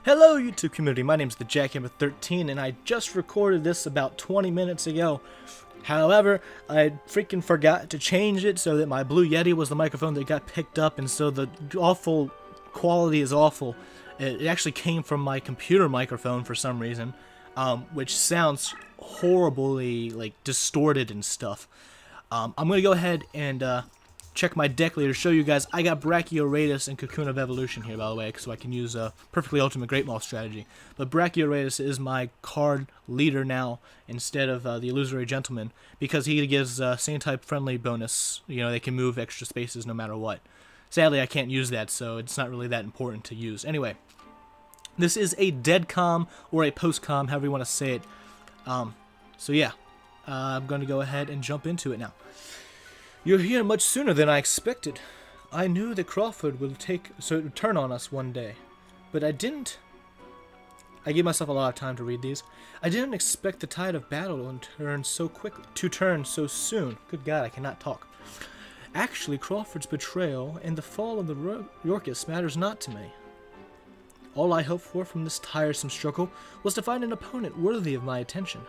Hello YouTube community, my name is the Jackhammer13 and I just recorded this about 20 minutes ago. However, I freaking forgot to change it so that my Blue Yeti was the microphone that got picked up, and so the awful quality is awful. It actually came from my computer microphone for some reason, which sounds horribly distorted and stuff. I'm going to go ahead and check my deck later, show you guys. I got Brachioratus and Cocoon of Evolution here, by the way, so I can use a perfectly ultimate Great Maul strategy. But Brachioratus is my card leader now instead of the Illusory Gentleman, because he gives Sand-type friendly bonus. You know, they can move extra spaces no matter what. Sadly, I can't use that, so it's not really that important to use. Anyway, this is a dead com or a post com, however you want to say it. So yeah, I'm going to go ahead and jump into it now. You're here much sooner than I expected. I knew that Crawford would turn on us one day, but I didn't. I gave myself a lot of time to read these. I didn't expect the tide of battle to turn so soon. Good God, I cannot talk. Actually, Crawford's betrayal and the fall of the Yorkists matters not to me. All I hoped for from this tiresome struggle was to find an opponent worthy of my attention.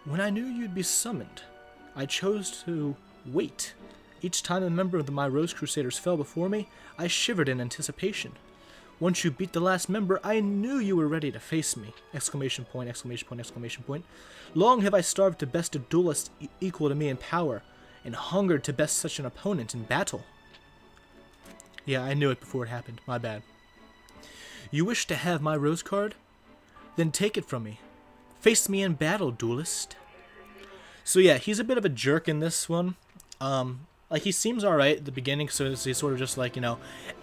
When I knew you'd be summoned, I chose to wait. Each time a member of my Rose Crusaders fell before me, I shivered in anticipation. Once you beat the last member, I knew you were ready to face me! Exclamation point, exclamation point, exclamation point. Long have I starved to best a duelist equal to me in power, and hungered to best such an opponent in battle. Yeah, I knew it before it happened. My bad. You wish to have my Rose card? Then take it from me. Face me in battle, duelist. So yeah, he's a bit of a jerk in this one. He seems alright at the beginning, so he's sort of just like,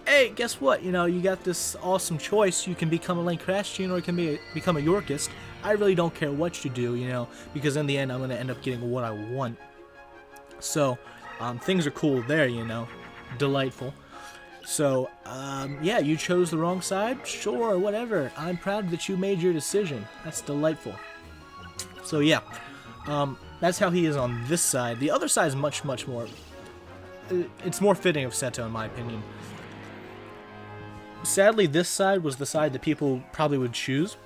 hey, guess what? You got this awesome choice. You can become a Lancastrian or you can become a Yorkist. I really don't care what you do, because in the end, I'm going to end up getting what I want. So, things are cool there, Delightful. So, yeah, you chose the wrong side? Sure, whatever. I'm proud that you made your decision. That's delightful. So, yeah. That's how he is on this side. The other side is much more... It's more fitting of Seto, in my opinion. Sadly, this side was the side that people probably would choose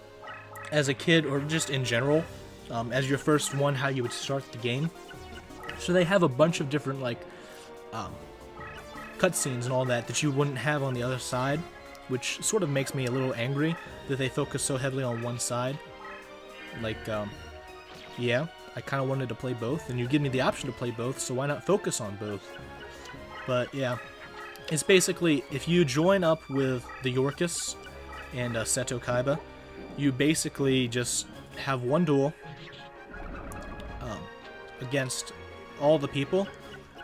as a kid, or just in general, as your first one, how you would start the game. So they have a bunch of different, cutscenes and all that you wouldn't have on the other side, which sort of makes me a little angry that they focus so heavily on one side. Yeah, I kind of wanted to play both, and you give me the option to play both, so why not focus on both? But yeah, it's basically, if you join up with the Yorkists and Seto Kaiba, you basically just have one duel against all the people,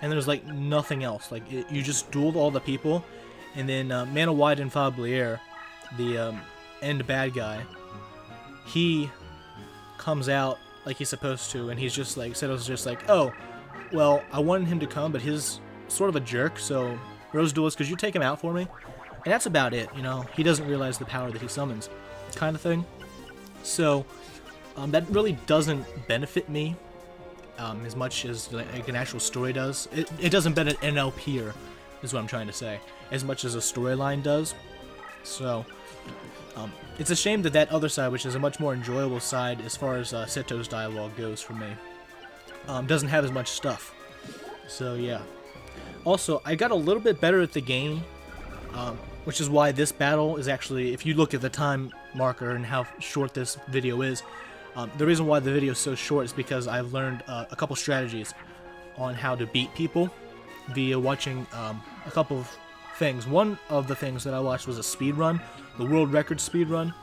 and there's nothing else. You just dueled all the people, and then Mana Wide and Fablier, the end bad guy, he comes out like he's supposed to, and he's just Seto's just oh, well, I wanted him to come, but he's sort of a jerk, so Rose Duelist, could you take him out for me? And that's about it, he doesn't realize the power that he summons, kind of thing. So, that really doesn't benefit me as much as an actual story does. It doesn't benefit NLPer, is what I'm trying to say, as much as a storyline does. So, it's a shame that other side, which is a much more enjoyable side as far as Seto's dialogue goes for me, doesn't have as much stuff. So yeah. Also, I got a little bit better at the game, which is why this battle is actually, if you look at the time marker and how short this video is, the reason why the video is so short is because I've learned a couple strategies on how to beat people via watching a couple of things. One of the things that I watched was a speed run, the world record speed run.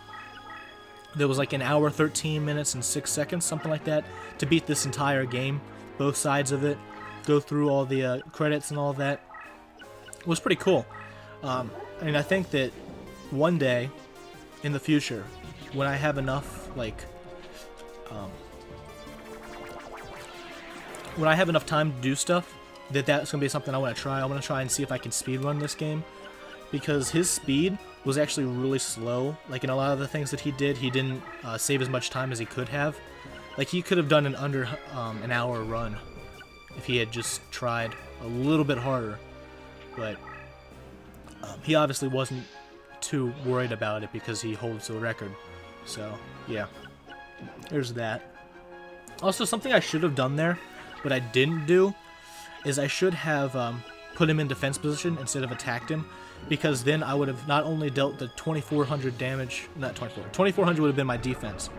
There was an hour, 13 minutes, and 6 seconds, something like that, to beat this entire game, both sides of it, go through all the credits and all that. It was pretty cool. And I think that one day in the future, when I have enough, when I have enough time to do stuff, that's going to be something I want to try. I want to try and see if I can speedrun this game, because his speed was actually really slow. In a lot of the things that he didn't save as much time as he could have. He could have done an under an hour run if he had just tried a little bit harder, but he obviously wasn't too worried about it because he holds the record. So, yeah. There's that. Also, something I should have done there, but I didn't do, is I should have put him in defense position instead of attacked him, because then I would have not only dealt the 2400 damage, not 2400 would have been my defense,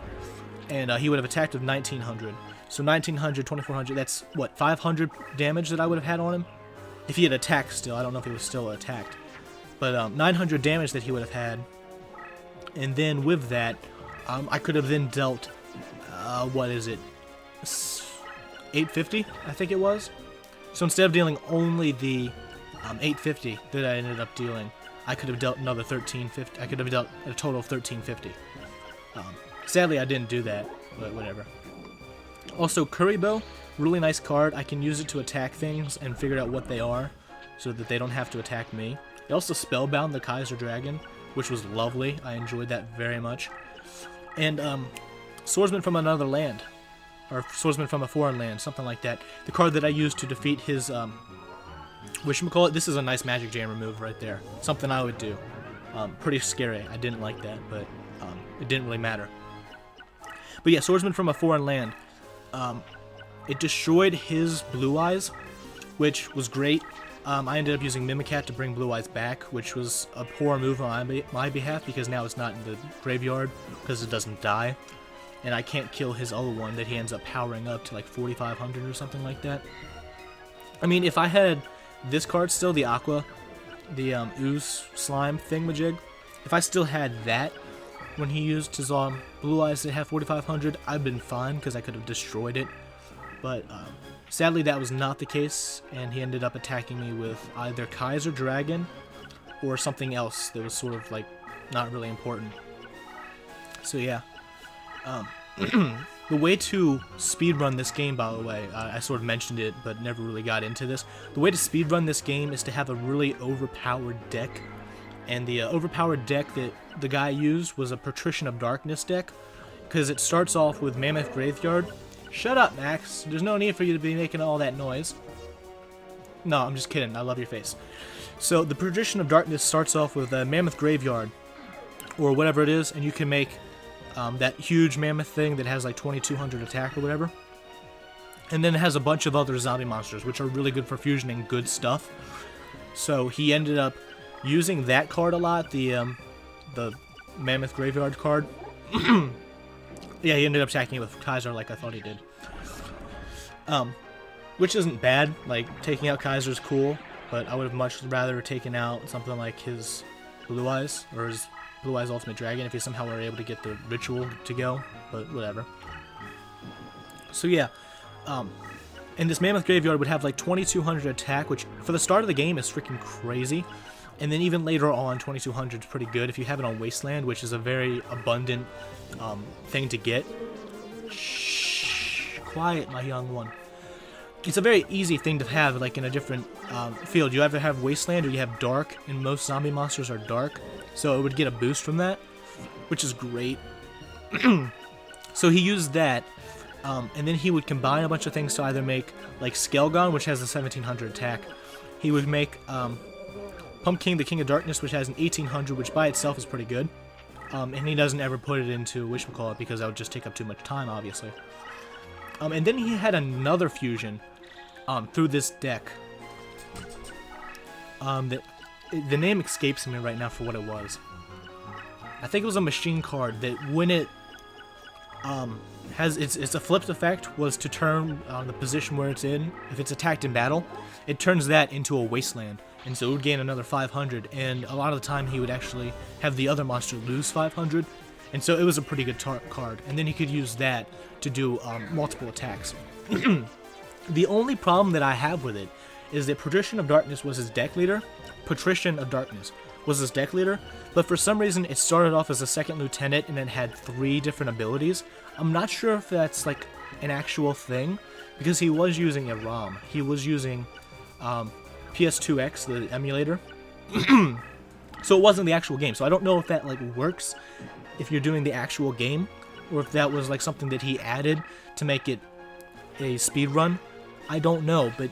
and he would have attacked with 1900. So 1900, 2400, that's what, 500 damage that I would have had on him? If he had attacked still, I don't know if he was still attacked. But 900 damage that he would have had, and then with that, I could have then dealt, what is it, 850, I think it was? So instead of dealing only the 850 that I ended up dealing, I could have dealt another 1350. I could have dealt a total of 1350. Sadly, I didn't do that, but whatever. Also, Kuriboh, really nice card. I can use it to attack things and figure out what they are, so that they don't have to attack me. It also spellbound the Kaiser Dragon, which was lovely. I enjoyed that very much. And Swordsman from Another Land, or Swordsman from a Foreign Land, something like that. The card that I used to defeat his, whatchamacallit, this is a nice Magic Jam remove right there. Something I would do. Pretty scary. I didn't like that, but it didn't really matter. But yeah, Swordsman from a Foreign Land. It destroyed his Blue Eyes, which was great. I ended up using Mimicat to bring Blue Eyes back, which was a poor move on my behalf, because now it's not in the graveyard, because it doesn't die. And I can't kill his other one that he ends up powering up to like 4500 or something like that. I mean, if I had this card still, the Aqua, the Ooze Slime Thingamajig, if I still had that when he used his Blue Eyes that have 4500, I'd been fine, because I could have destroyed it. But sadly, that was not the case, and he ended up attacking me with either Kaiser Dragon or something else that was sort of like not really important. So yeah. The way to speedrun this game, by the way, I sort of mentioned it, but never really got into this. The way to speedrun this game is to have a really overpowered deck. And the overpowered deck that the guy used was a Patrician of Darkness deck, because it starts off with Mammoth Graveyard. Shut up, Max. There's no need for you to be making all that noise. No, I'm just kidding. I love your face. So the Patrician of Darkness starts off with a Mammoth Graveyard, or whatever it is, and you can make that huge mammoth thing that has like 2200 attack or whatever. And then it has a bunch of other zombie monsters, which are really good for fusioning good stuff. So he ended up using that card a lot, the Mammoth Graveyard card. Yeah, he ended up attacking it with Kaiser like I thought he did. Which isn't bad. Like, taking out Kaiser is cool, but I would have much rather taken out something like his Blue Eyes, or his Blue Eyes Ultimate Dragon, if he somehow were able to get the ritual to go, but whatever. So yeah, and this Mammoth Graveyard would have like 2200 attack, which for the start of the game is freaking crazy. And then even later on, 2200 is pretty good if you have it on Wasteland, which is a very abundant thing to get. Shh, quiet, my young one. It's a very easy thing to have, like in a different field. You either have Wasteland or you have Dark, and most zombie monsters are Dark, so it would get a boost from that, which is great. So he used that, and then he would combine a bunch of things to either make like Skelgon, which has a 1700 attack. He would make Pumpkin, the King of Darkness, which has an 1800, which by itself is pretty good. And he doesn't ever put it into whatchamacallit because that would just take up too much time, obviously. And then he had another fusion through this deck. The name escapes me right now for what it was. I think it was a machine card that when it has its a flipped effect was to turn the position where it's in. If it's attacked in battle, it turns that into a Wasteland. And so it would gain another 500, and a lot of the time he would actually have the other monster lose 500, and so it was a pretty good card. And then he could use that to do multiple attacks. The only problem that I have with it is that Patrician of Darkness was his deck leader. Patrician of Darkness was his deck leader, but for some reason it started off as a second lieutenant and it had 3 different abilities. I'm not sure if that's like an actual thing, because he was using a ROM. He was using PS2X, the emulator. So it wasn't the actual game. So I don't know if that like works if you're doing the actual game, or if that was like something that he added to make it a speed run. I don't know, but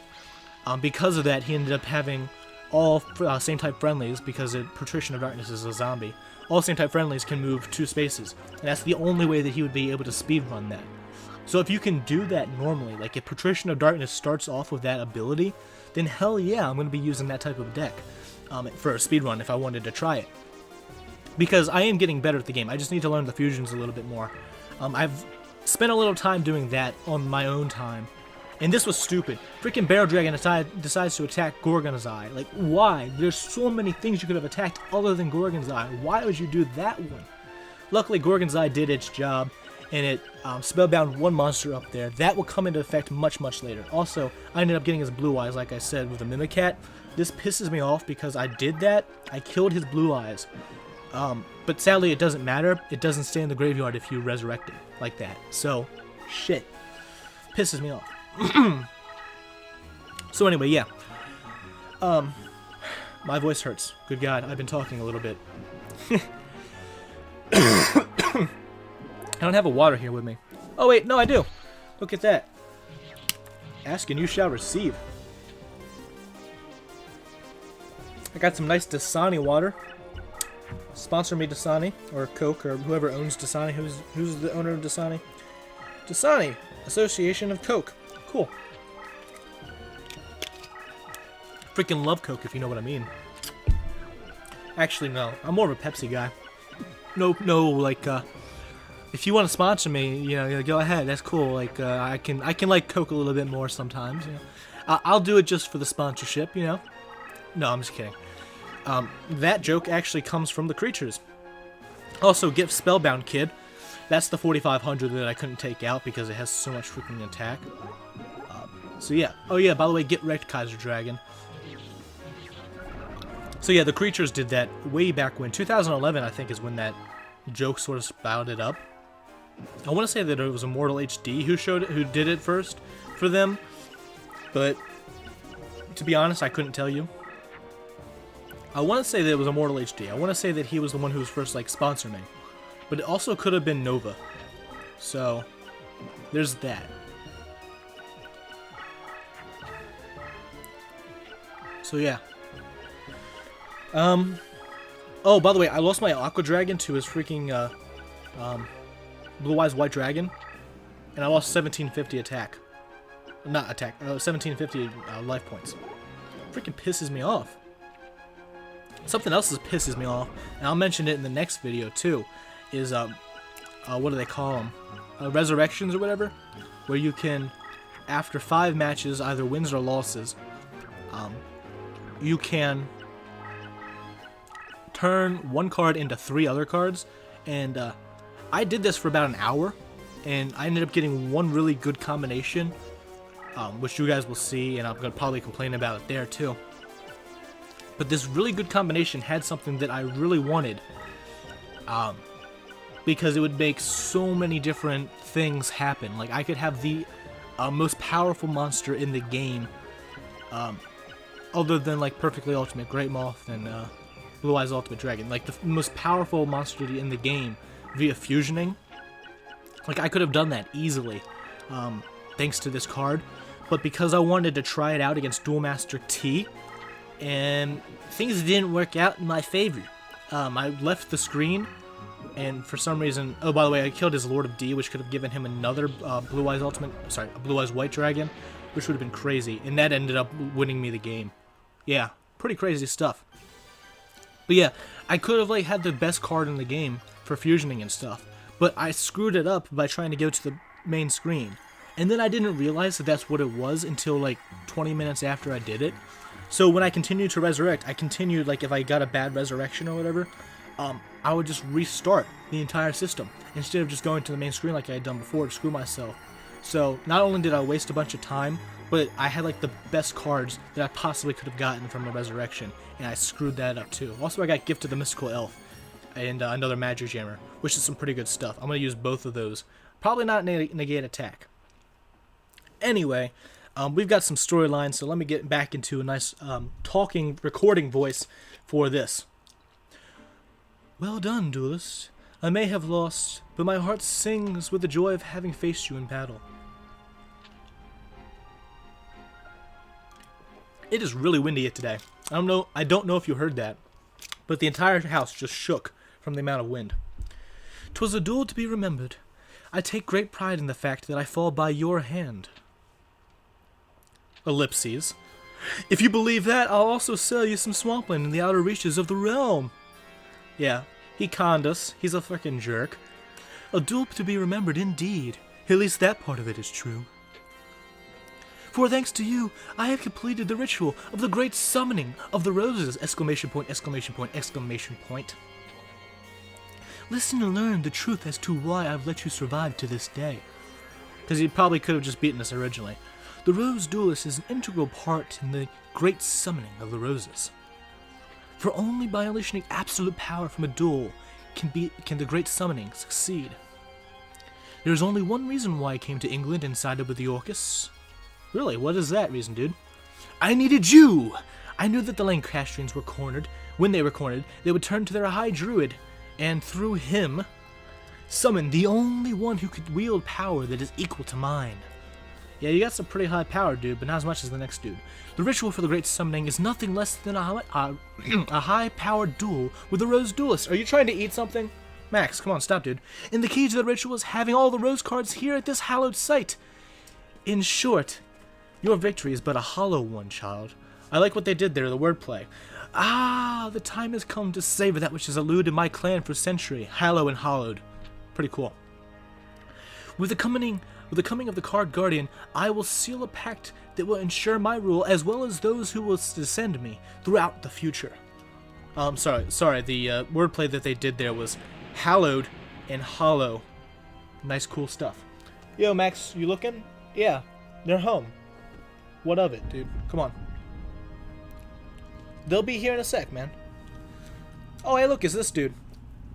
because of that, he ended up having all same type friendlies, because Patrician of Darkness is a zombie, all same type friendlies can move 2 spaces, and that's the only way that he would be able to speedrun that. So if you can do that normally, like if Patrician of Darkness starts off with that ability, then hell yeah, I'm going to be using that type of deck for a speedrun if I wanted to try it. Because I am getting better at the game, I just need to learn the fusions a little bit more. I've spent a little time doing that on my own time. And this was stupid. Freaking Barrel Dragon decides to attack Gorgon's Eye. Like, why? There's so many things you could have attacked other than Gorgon's Eye. Why would you do that one? Luckily, Gorgon's Eye did its job, and it spellbound one monster up there. That will come into effect much, much later. Also, I ended up getting his Blue Eyes, like I said, with a Mimicat. This pisses me off because I did that. I killed his Blue Eyes. But sadly, it doesn't matter. It doesn't stay in the graveyard if you resurrect it like that. So, shit. Pisses me off. So anyway, yeah. My voice hurts. Good God, I've been talking a little bit. I don't have a water here with me. Oh wait, no I do. Look at that. Ask and you shall receive. I got some nice Dasani water. Sponsor me, Dasani, or Coke, or whoever owns Dasani. Who's the owner of Dasani? Dasani, Association of Coke. Cool. Freaking love Coke, if you know what I mean. Actually, no. I'm more of a Pepsi guy. No, like, if you want to sponsor me, you know, go ahead. That's cool. Like, I can like Coke a little bit more sometimes. You know, I'll do it just for the sponsorship. You know. No, I'm just kidding. That joke actually comes from the creatures. Also, get Spellbound Kid. That's the 4500 that I couldn't take out because it has so much freaking attack. So yeah. Oh yeah, by the way, get wrekt Kaiser Dragon. So yeah, the creatures did that way back when. 2011, I think, is when that joke sort of spouted up. I want to say that it was Immortal HD who did it first for them. But to be honest, I couldn't tell you. I want to say that it was Immortal HD. I want to say that he was the one who was first, like, sponsoring me. But it also could have been Nova. So, there's that. So, yeah. Oh, by the way, I lost my Aqua Dragon to his freaking, Blue Eyes White Dragon. And I lost 1750 attack. Not attack, 1750 life points. Freaking pisses me off. Something else that pisses me off, and I'll mention it in the next video too, is, what do they call them? Resurrections or whatever? Where you can, after 5 matches, either wins or losses, you can turn one card into 3 other cards, and I did this for about an hour, and I ended up getting one really good combination, which you guys will see, and I'm going to probably complain about it there too. But this really good combination had something that I really wanted, because it would make so many different things happen. Like, I could have the most powerful monster in the game, other than, like, Perfectly Ultimate Great Moth and Blue Eyes Ultimate Dragon. Like, the most powerful monster in the game via fusioning. Like, I could have done that easily, thanks to this card. But because I wanted to try it out against Duel Master T, and things didn't work out in my favor. I left the screen, and for some reason, oh, by the way, I killed his Lord of D, which could have given him another Blue Eyes White Dragon, which would have been crazy, and that ended up winning me the game. Yeah, pretty crazy stuff. But yeah, I could have, like, had the best card in the game for fusioning and stuff, but I screwed it up by trying to go to the main screen, and then I didn't realize that that's what it was until, like, 20 minutes after I did it. So when I continued to resurrect, I continued, like, if I got a bad resurrection or whatever, I would just restart the entire system instead of just going to the main screen like I had done before to screw myself. So not only did I waste a bunch of time, but I had, like, the best cards that I possibly could have gotten from a resurrection, and I screwed that up too. Also, I got Gift of the Mystical Elf and another Magic Jammer, which is some pretty good stuff. I'm going to use both of those. Probably not negate attack. Anyway, we've got some storylines, so let me get back into a nice recording voice for this. Well done, duelist. I may have lost, but my heart sings with the joy of having faced you in battle. It is really windy today. I don't know if you heard that, but the entire house just shook from the amount of wind. 'Twas a duel to be remembered. I take great pride in the fact that I fall by your hand. Ellipses. If you believe that, I'll also sell you some swampland in the outer reaches of the realm. Yeah, he conned us. He's a frickin' jerk. A duel to be remembered indeed. At least that part of it is true. For thanks to you, I have completed the ritual of the great summoning of the roses! Exclamation point, exclamation point, exclamation point. Listen and learn the truth as to why I've let you survive to this day. Because he probably could have just beaten us originally. The Rose Duelist is an integral part in the great summoning of the roses. For only by unleashing absolute power from a duel can the great summoning succeed. There is only one reason why I came to England and sided with the Orcus. Really, what is that reason, dude? I needed you! I knew that the Lancastrians were cornered. When they were cornered, they would turn to their high druid, and through him, summon the only one who could wield power that is equal to mine. Yeah, you got some pretty high power, dude, but not as much as the next dude. The ritual for the great summoning is nothing less than a high-powered duel with the Rose Duelist. Are you trying to eat something? Max, come on, stop, dude. And the key to the ritual is having all the rose cards here at this hallowed site. In short, your victory is but a hollow one, child. I like what they did there, the wordplay. Ah, the time has come to savor that which has eluded my clan for century. Hallow and hollowed. Pretty cool. With the coming of the Card Guardian, I will seal a pact that will ensure my rule as well as those who will descend me throughout the future. Sorry, the wordplay that they did there was hallowed and hollow. Nice, cool stuff. Yo, Max, you looking? Yeah, they're home. What of it, dude? Come on. They'll be here in a sec, man. Oh, hey, look, it's this dude.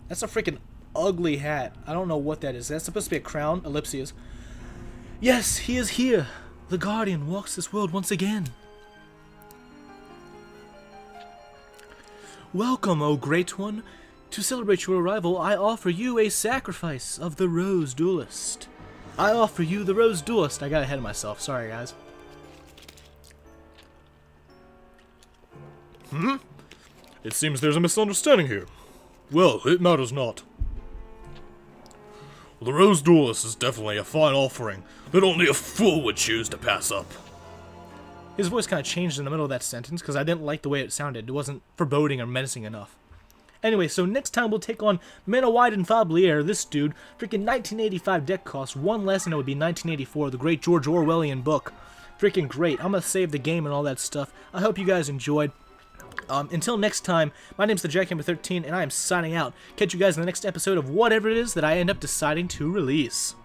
That's a freaking ugly hat. I don't know what that is. That's supposed to be a crown? Ellipses. Yes, he is here. The Guardian walks this world once again. Welcome, O Great One. To celebrate your arrival, I offer you a sacrifice of the Rose Duelist. I offer you the Rose Duelist. I got ahead of myself. Sorry, guys. It seems there's a misunderstanding here. Well, it matters not. The Rose Duelist is definitely a fine offering that only a fool would choose to pass up. His voice kind of changed in the middle of that sentence because I didn't like the way it sounded. It wasn't foreboding or menacing enough. Anyway, so next time we'll take on Manawide and Fablier, this dude. Freaking 1985 deck cost, one less and it would be 1984, the great George Orwellian book. Freaking great. I'm going to save the game and all that stuff. I hope you guys enjoyed. Until next time, my name's the Jackhammer13, and I am signing out. Catch you guys in the next episode of whatever it is that I end up deciding to release.